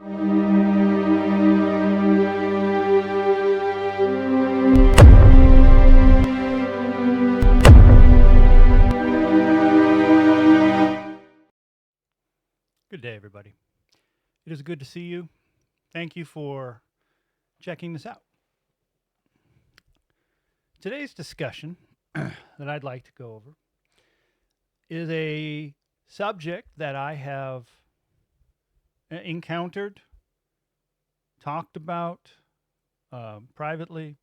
Good day, everybody. It is good to see you. Thank you for checking this out. Today's discussion that I'd like to go over is a subject that I have encountered, talked about privately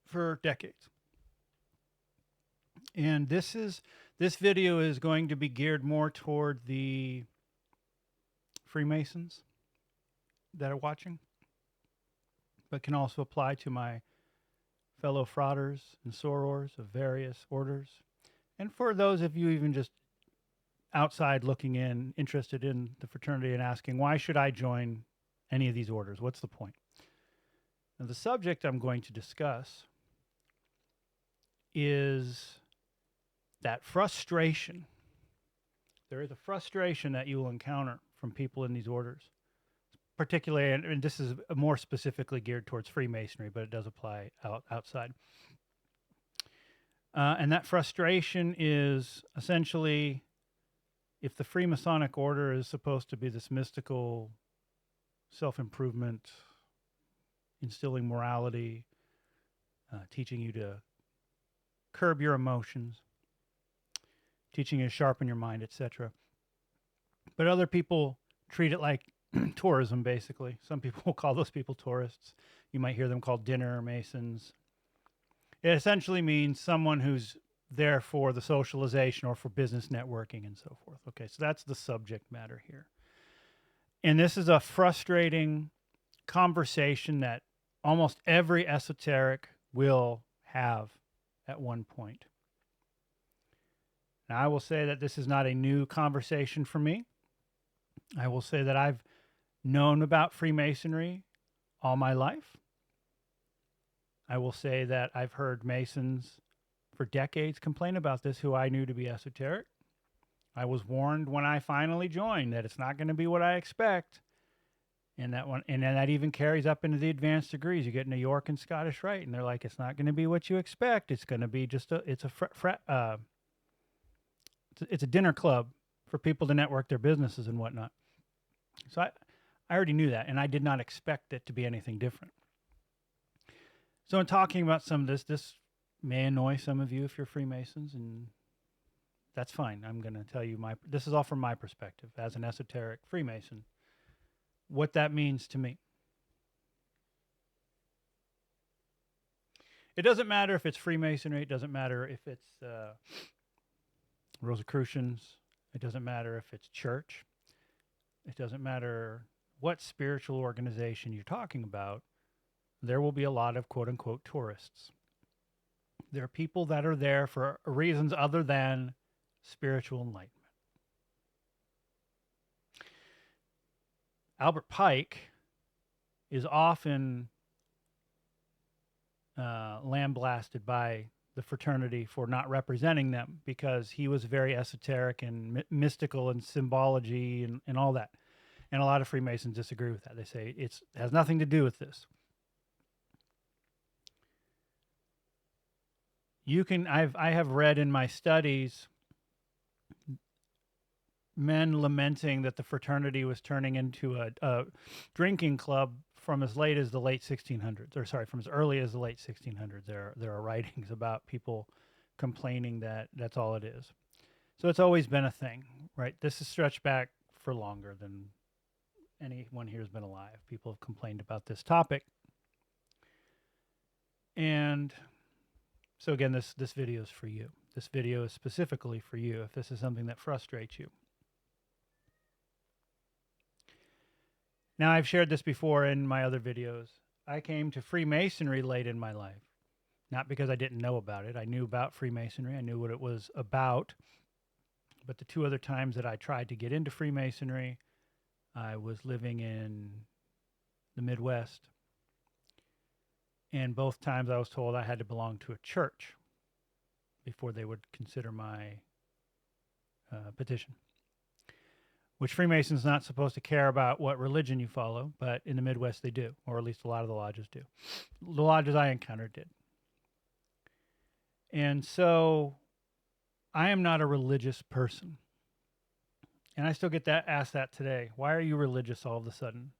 for decades. And this video is going to be geared more toward the Freemasons that are watching, but can also apply to my fellow frauders and sorors of various orders. And for those of you even just outside looking in, interested in the fraternity and asking, why should I join any of these orders? What's the point? Now, the subject I'm going to discuss is that frustration. There is a frustration that you will encounter from people in these orders, particularly, and this is more specifically geared towards Freemasonry, but it does apply outside. And that frustration is essentially, if the Freemasonic order is supposed to be this mystical self-improvement, instilling morality, teaching you to curb your emotions, teaching you to sharpen your mind, etc. But other people treat it like tourism, basically. Some people will call those people tourists. You might hear them called dinner masons. It essentially means someone who's there for the socialization or for business networking and so forth. Okay, so that's the subject matter here. And this is a frustrating conversation that almost every esoteric will have at one point. Now, I will say that this is not a new conversation for me. I will say that I've known about Freemasonry all my life. I will say that I've heard Masons for decades complain about this who I knew to be esoteric. I was warned when I finally joined that it's not going to be what I expect. And then that even carries up into the advanced degrees. You get New York and Scottish Rite, and they're like, it's not going to be what you expect. It's going to be just it's a dinner club for people to network their businesses and whatnot. So I already knew that, and I did not expect it to be anything different. So in talking about some of this may annoy some of you if you're Freemasons, and that's fine. I'm going to tell you this is all from my perspective as an esoteric Freemason, what that means to me. It doesn't matter if it's Freemasonry. It doesn't matter if it's Rosicrucians. It doesn't matter if it's church. It doesn't matter what spiritual organization you're talking about. There will be a lot of quote-unquote tourists. There are people that are there for reasons other than spiritual enlightenment. Albert Pike is often lambasted by the fraternity for not representing them because he was very esoteric and mystical and symbology and all that. And a lot of Freemasons disagree with that. They say it has nothing to do with this. I have read in my studies men lamenting that the fraternity was turning into a drinking club from as late as the late 1600s, or sorry, from as early as the late 1600s. There are writings about people complaining that that's all it is. So it's always been a thing, right? This is stretched back for longer than anyone here has been alive. People have complained about this topic. And so again, this video is for you. This video is specifically for you if this is something that frustrates you. Now, I've shared this before in my other videos. I came to Freemasonry late in my life, not because I didn't know about it. I knew about Freemasonry. I knew what it was about. But the two other times that I tried to get into Freemasonry, I was living in the Midwest. And both times I was told I had to belong to a church before they would consider my petition. which Freemasons not supposed to care about what religion you follow, but in the Midwest they do, or at least a lot of the lodges do. The lodges I encountered did. And so I am not a religious person. And I still get asked that today. Why are you religious all of a sudden?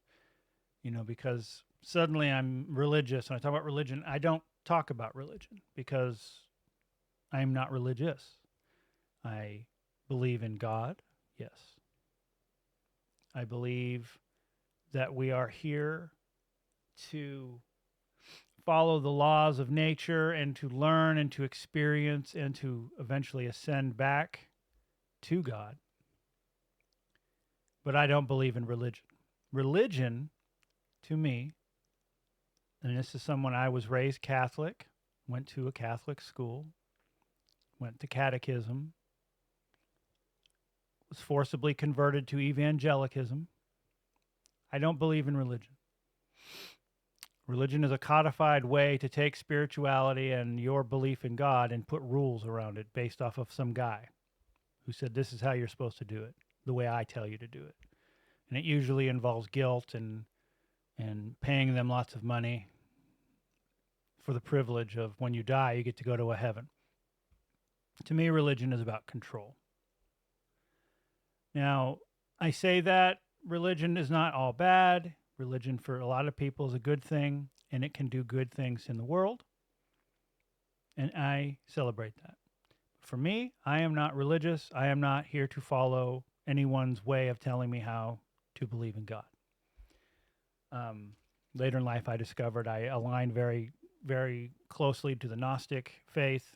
Because suddenly I'm religious. When I talk about religion, I don't talk about religion because I'm not religious. I believe in God, yes. I believe that we are here to follow the laws of nature and to learn and to experience and to eventually ascend back to God. But I don't believe in religion. Religion, to me, and this is someone, I was raised Catholic, went to a Catholic school, went to catechism, was forcibly converted to evangelicism. I don't believe in religion. Religion is a codified way to take spirituality and your belief in God and put rules around it based off of some guy who said this is how you're supposed to do it, the way I tell you to do it. And it usually involves guilt and paying them lots of money for the privilege of when you die, you get to go to a heaven. To me, religion is about control. Now, I say that religion is not all bad. Religion for a lot of people is a good thing, and it can do good things in the world. And I celebrate that. For me, I am not religious. I am not here to follow anyone's way of telling me how to believe in God. Later in life, I discovered I aligned very, very closely to the Gnostic faith,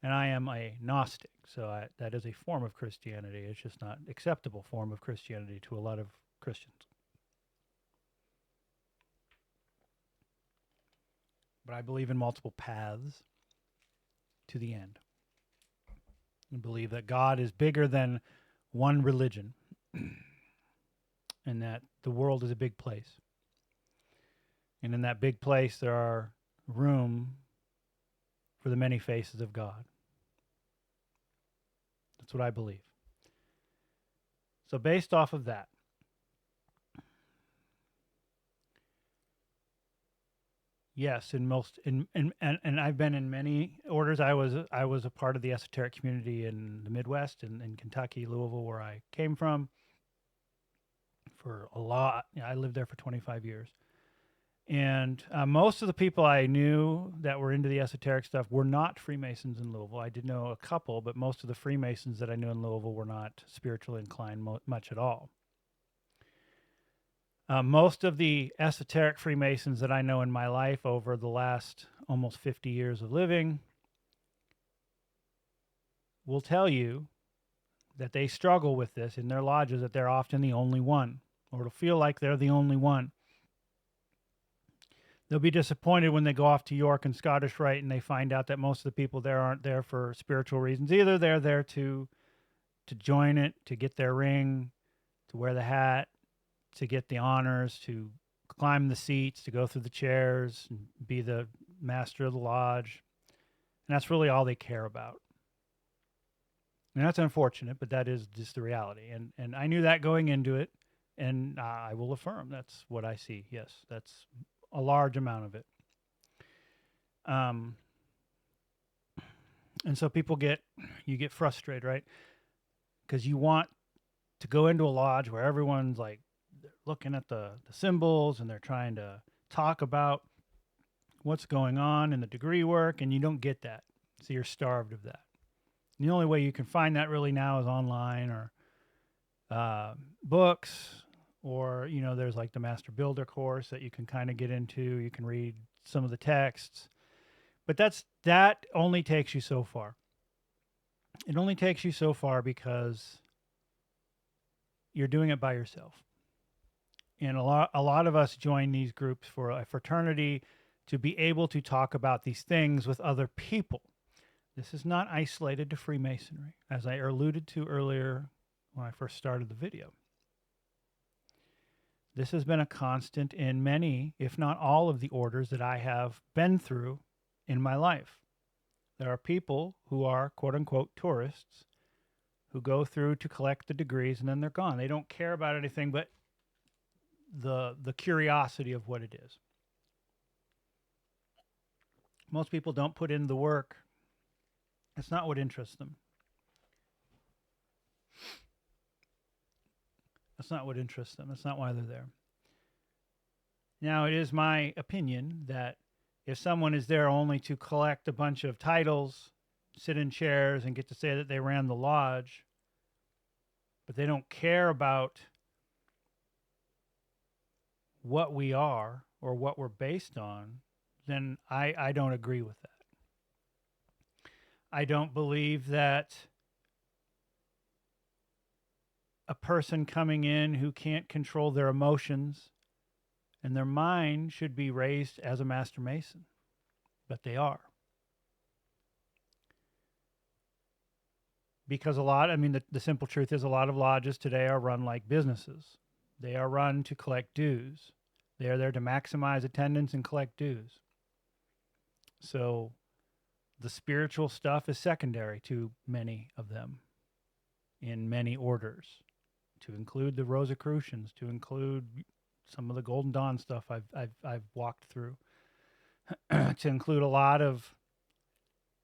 and I am a Gnostic. So that is a form of Christianity. It's just not an acceptable form of Christianity to a lot of Christians. But I believe in multiple paths to the end. I believe that God is bigger than one religion and that the world is a big place. And in that big place, there are room for the many faces of God. That's what I believe. So based off of that, yes, and I've been in many orders. I was a part of the esoteric community in the Midwest, in Kentucky, Louisville, where I came from, for a lot. I lived there for 25 years. And most of the people I knew that were into the esoteric stuff were not Freemasons in Louisville. I did know a couple, but most of the Freemasons that I knew in Louisville were not spiritually inclined much at all. Most of the esoteric Freemasons that I know in my life over the last almost 50 years of living will tell you that they struggle with this in their lodges, that they're often the only one, or it'll feel like they're the only one. They'll be disappointed when they go off to York and Scottish Rite and they find out that most of the people there aren't there for spiritual reasons. Either they're there to join it, to get their ring, to wear the hat, to get the honors, to climb the seats, to go through the chairs, and be the master of the lodge. And that's really all they care about. And that's unfortunate, but that is just the reality. And I knew that going into it, and I will affirm that's what I see. Yes, that's a large amount of it. And so you get frustrated, right? Because you want to go into a lodge where everyone's like looking at the symbols and they're trying to talk about what's going on in the degree work, and you don't get that. So you're starved of that. And the only way you can find that really now is online or books, or, there's like the Master Builder course that you can kind of get into. You can read some of the texts, but that only takes you so far. It only takes you so far because you're doing it by yourself. And a lot of us join these groups for a fraternity to be able to talk about these things with other people. This is not isolated to Freemasonry, as I alluded to earlier when I first started the video. This has been a constant in many, if not all, of the orders that I have been through in my life. There are people who are quote-unquote tourists who go through to collect the degrees, and then they're gone. They don't care about anything but the curiosity of what it is. Most people don't put in the work. It's not what interests them. That's not what interests them. That's not why they're there. Now, it is my opinion that if someone is there only to collect a bunch of titles, sit in chairs, and get to say that they ran the lodge, but they don't care about what we are or what we're based on, then I don't agree with that. I don't believe that a person coming in who can't control their emotions and their mind should be raised as a Master Mason, but they are. Because the simple truth is a lot of lodges today are run like businesses. They are run to collect dues. They are there to maximize attendance and collect dues. So the spiritual stuff is secondary to many of them in many orders, to include the Rosicrucians, to include some of the Golden Dawn stuff I've walked through, to include a lot of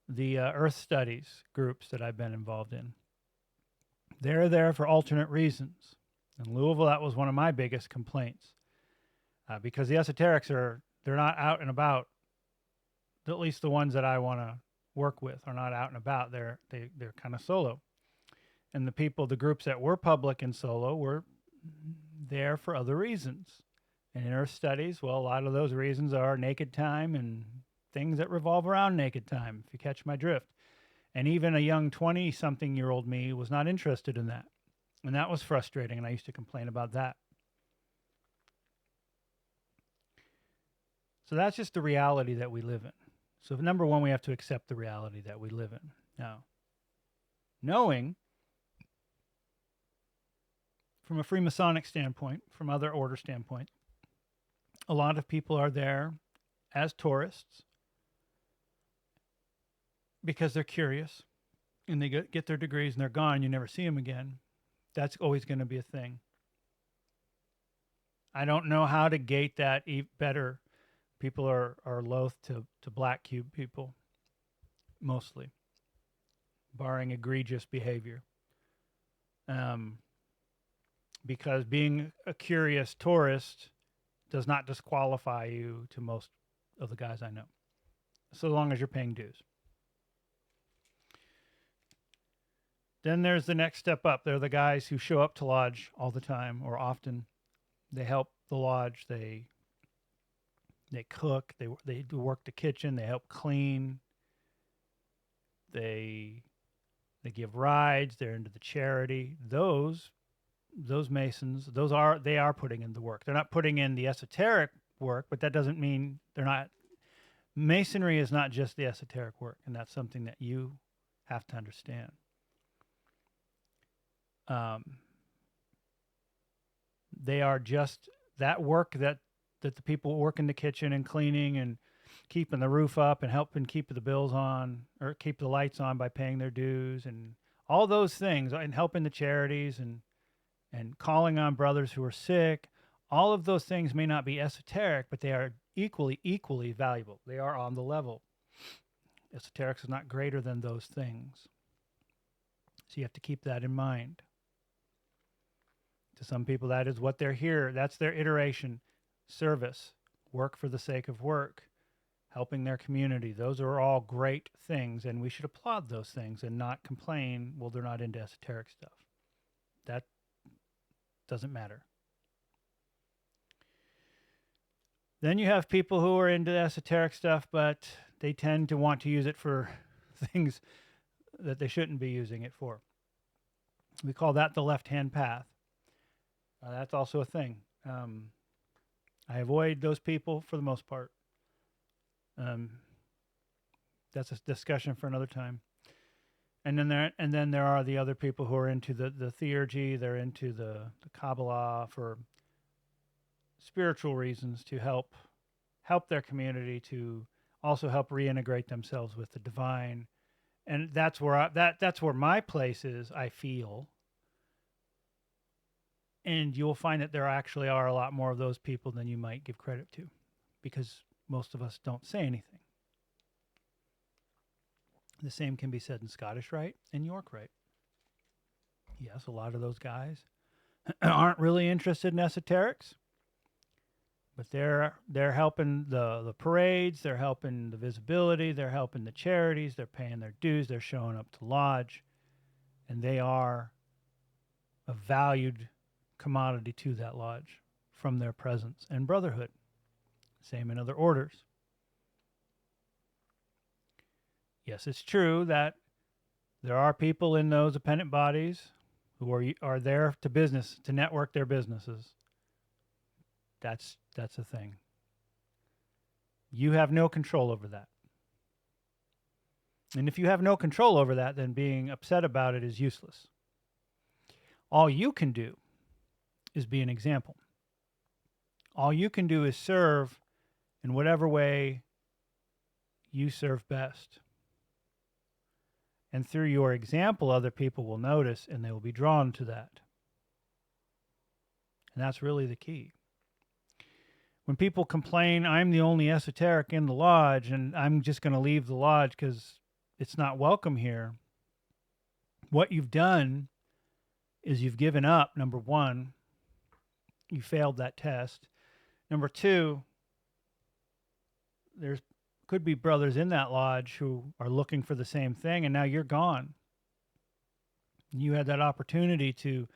the Earth Studies groups that I've been involved in. They're there for alternate reasons. In Louisville, that was one of my biggest complaints, because the esoterics they're not out and about. At least the ones that I want to work with are not out and about. They're kind of solo. And the groups that were public and solo were there for other reasons. And in Earth Studies, well, a lot of those reasons are naked time and things that revolve around naked time, if you catch my drift. And even a young 20-something-year-old me was not interested in that. And that was frustrating, and I used to complain about that. So that's just the reality that we live in. So number one, we have to accept the reality that we live in. Now, knowing from a Freemasonic standpoint, from other order standpoint, a lot of people are there as tourists because they're curious and they get their degrees and they're gone. You never see them again. That's always going to be a thing. I don't know how to gate that better. People are loath to black cube people, mostly, barring egregious behavior. Because being a curious tourist does not disqualify you to most of the guys I know, so long as you're paying dues. Then there's the next step up. They're the guys who show up to lodge all the time or often. They help the lodge. They cook. They do work the kitchen. They help clean. They give rides. They're into the charity. Those Masons, they are putting in the work. They're not putting in the esoteric work, but that doesn't mean they're not. Masonry is not just the esoteric work, and that's something that you have to understand. They are just that work that the people work in the kitchen and cleaning and keeping the roof up and helping keep the bills on or keep the lights on by paying their dues and all those things, and helping the charities and calling on brothers who are sick. All of those things may not be esoteric, but they are equally valuable. They are on the level. Esoterics is not greater than those things. So you have to keep that in mind. To some people, that is what they're here. That's their iteration. Service, work for the sake of work, helping their community. Those are all great things, and we should applaud those things and not complain, well, they're not into esoteric stuff. That doesn't matter. Then you have people who are into esoteric stuff, but they tend to want to use it for things that they shouldn't be using it for. We call that the left-hand path. That's also a thing. I avoid those people for the most part. That's a discussion for another time. And then there are the other people who are into the theurgy. They're into the Kabbalah for spiritual reasons, to help their community, to also help reintegrate themselves with the divine And that's where that's where my place is, I feel. And you'll find that there actually are a lot more of those people than you might give credit to, because most of us don't say anything. The same can be said in Scottish Rite and York Rite. Yes, a lot of those guys aren't really interested in esoterics, but they're helping the parades, they're helping the visibility, they're helping the charities, they're paying their dues, they're showing up to lodge, and they are a valued commodity to that lodge from their presence and brotherhood. Same in other orders. Yes, it's true that there are people in those appendant bodies who are there to network their businesses. That's a thing. You have no control over that. And if you have no control over that, then being upset about it is useless. All you can do is be an example. All you can do is serve in whatever way you serve best. And through your example, other people will notice and they will be drawn to that. And that's really the key. When people complain, I'm the only esoteric in the lodge and I'm just going to leave the lodge because it's not welcome here, what you've done is you've given up. Number one, you failed that test. Number two, there could be brothers in that lodge who are looking for the same thing, and now you're gone. You had that opportunity to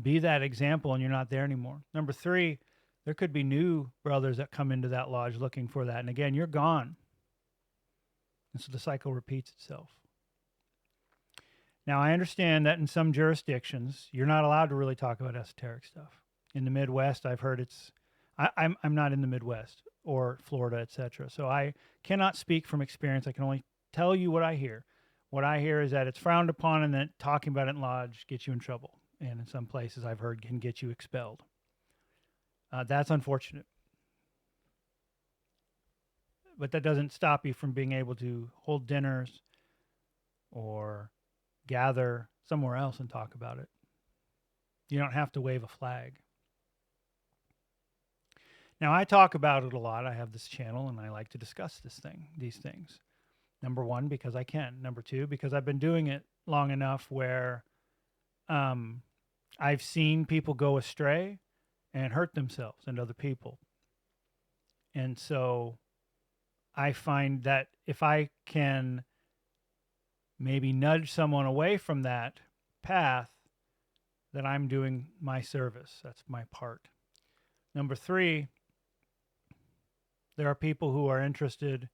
be that example, and you're not there anymore. Number three, there could be new brothers that come into that lodge looking for that, and again, you're gone. And so the cycle repeats itself. Now, I understand that in some jurisdictions, you're not allowed to really talk about esoteric stuff. In the Midwest, I've heard I'm not in the Midwest or Florida, etc. So I cannot speak from experience. I can only tell you what I hear. What I hear is that it's frowned upon and that talking about it in lodge gets you in trouble. And in some places I've heard can get you expelled. That's unfortunate. But that doesn't stop you from being able to hold dinners or gather somewhere else and talk about it. You don't have to wave a flag. Now, I talk about it a lot. I have this channel and I like to discuss these things. Number one, because I can. Number two, because I've been doing it long enough where I've seen people go astray and hurt themselves and other people. And so I find that if I can maybe nudge someone away from that path, that I'm doing my service. That's my part. Number three, there are people who are interested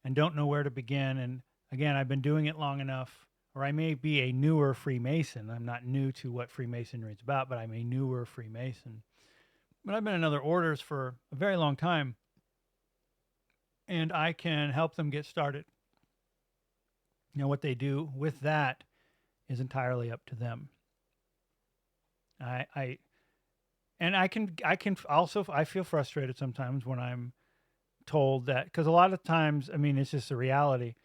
and don't know where to begin. And again, I've been doing it long enough, or I may be a newer Freemason. I'm not new to what Freemasonry is about, but I'm a newer Freemason. But I've been in other orders for a very long time, and I can help them get started. You know, what they do with that is entirely up to them. I feel frustrated sometimes when I'm told that, because a lot of times, I mean, it's just a reality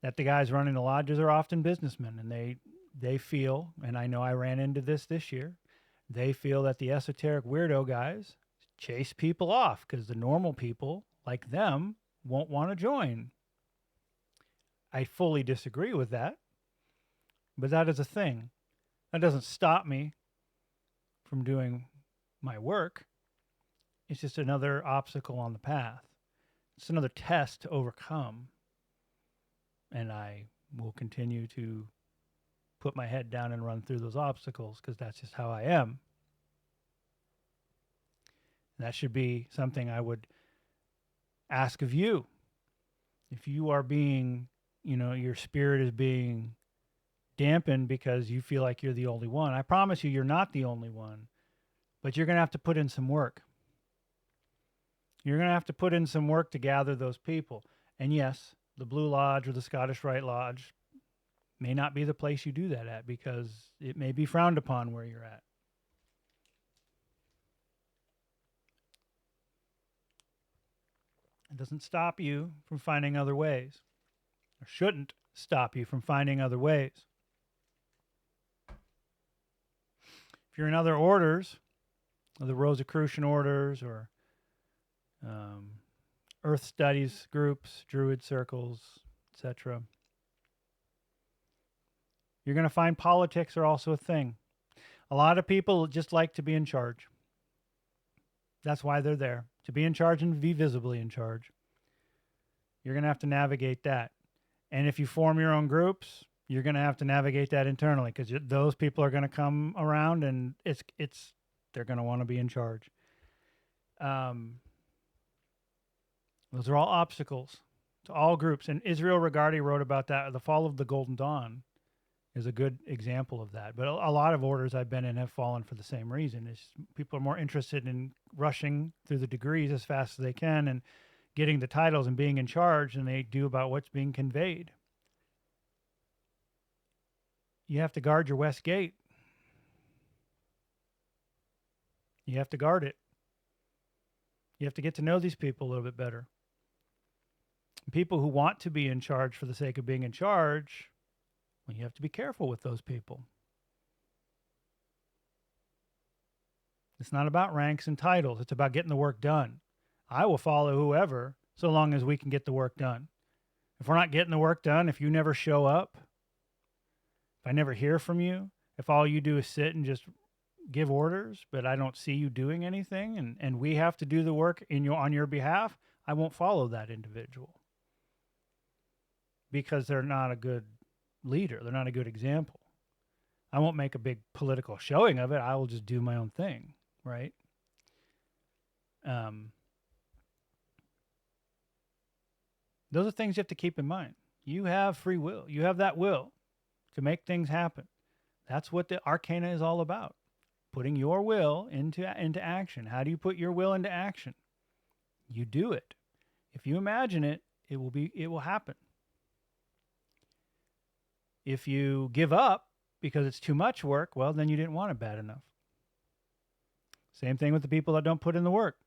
that the guys running the lodges are often businessmen, and they feel, and I know I ran into this year, they feel that the esoteric weirdo guys chase people off because the normal people like them won't want to join. I fully disagree with that, but that is a thing. That doesn't stop me from doing my work. It's just another obstacle on the path. It's another test to overcome. And I will continue to put my head down and run through those obstacles because that's just how I am. And that should be something I would ask of you. If you are being, your spirit is being dampened because you feel like you're the only one, I promise you, you're not the only one. But you're going to have to put in some work. You're going to have to put in some work to gather those people. And yes, the Blue Lodge or the Scottish Rite Lodge may not be the place you do that at because it may be frowned upon where you're at. It doesn't stop you from finding other ways, or shouldn't stop you from finding other ways. If you're in other orders, the Rosicrucian orders or Earth studies groups, Druid circles, etc., you're going to find politics are also a thing. A lot of people just like to be in charge. That's why they're there, to be in charge and be visibly in charge. You're going to have to navigate that. And if you form your own groups, you're going to have to navigate that internally, because those people are going to come around and they're going to want to be in charge. Those are all obstacles to all groups. And Israel Regardie wrote about that. The fall of the Golden Dawn is a good example of that. But a lot of orders I've been in have fallen for the same reason. It's people are more interested in rushing through the degrees as fast as they can and getting the titles and being in charge than they do about what's being conveyed. You have to guard your West Gate. You have to guard it. You have to get to know these people a little bit better. People who want to be in charge for the sake of being in charge, well, you have to be careful with those people. It's not about ranks and titles. It's about getting the work done. I will follow whoever so long as we can get the work done. If we're not getting the work done, if you never show up, if I never hear from you, if all you do is sit and just give orders, but I don't see you doing anything, and we have to do the work on your behalf, I won't follow that individual, because they're not a good leader. They're not a good example. I won't make a big political showing of it. I will just do my own thing, right? Those are things you have to keep in mind. You have free will. You have that will to make things happen. That's what the arcana is all about. Putting your will into action. How do you put your will into action? You do it. If you imagine it, it will happen. If you give up because it's too much work, well, then you didn't want it bad enough. Same thing with the people that don't put in the work.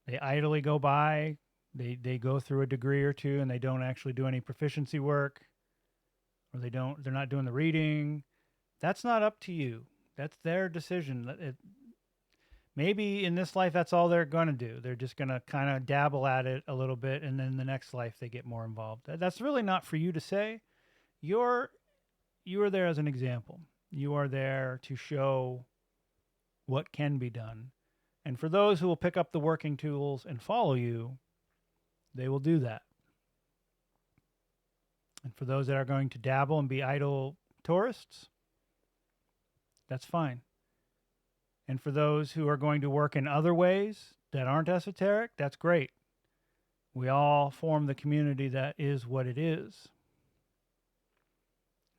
They idly go by, they go through a degree or two and they don't actually do any proficiency work, or they're not doing the reading. That's not up to you. That's their decision. Maybe in this life, that's all they're going to do. They're just going to kind of dabble at it a little bit, and then the next life they get more involved. That's really not for you to say. You are there as an example. You are there to show what can be done. And for those who will pick up the working tools and follow you, they will do that. And for those that are going to dabble and be idle tourists, that's fine. And for those who are going to work in other ways that aren't esoteric, that's great. We all form the community that is what it is.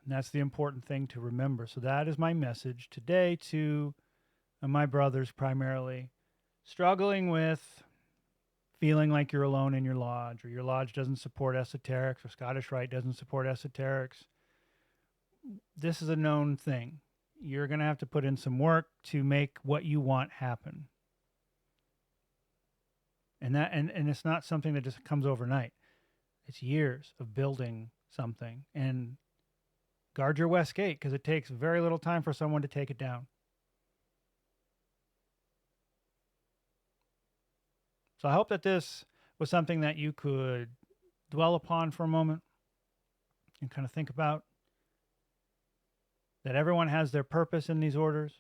And that's the important thing to remember. So that is my message today to my brothers primarily, struggling with feeling like you're alone in your lodge, or your lodge doesn't support esoterics, or Scottish Rite doesn't support esoterics. This is a known thing. You're going to have to put in some work to make what you want happen. And it's not something that just comes overnight. It's years of building something. And guard your West Gate, because it takes very little time for someone to take it down. So I hope that this was something that you could dwell upon for a moment and kind of think about. That everyone has their purpose in these orders.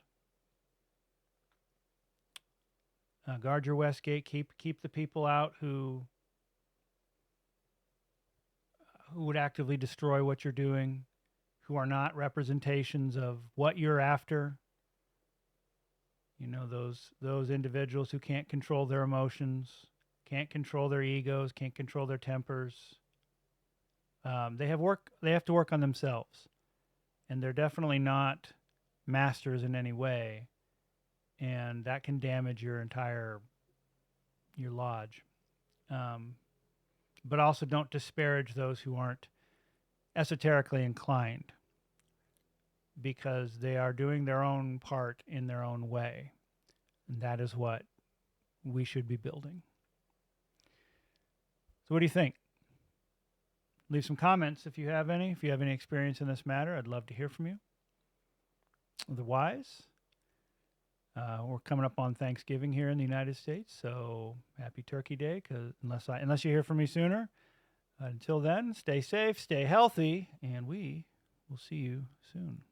Guard your West Gate. Keep the people out who would actively destroy what you're doing, who are not representations of what you're after. You know, those individuals who can't control their emotions, can't control their egos, can't control their tempers. They have to work on themselves. And they're definitely not masters in any way. And that can damage your lodge. But also don't disparage those who aren't esoterically inclined, because they are doing their own part in their own way. And that is what we should be building. So what do you think? leave some comments if you have any. If you have any experience in this matter, I'd love to hear from you. Otherwise, we're coming up on Thanksgiving here in the United States, so happy Turkey Day. Because unless you hear from me sooner, until then, stay safe, stay healthy, and we will see you soon.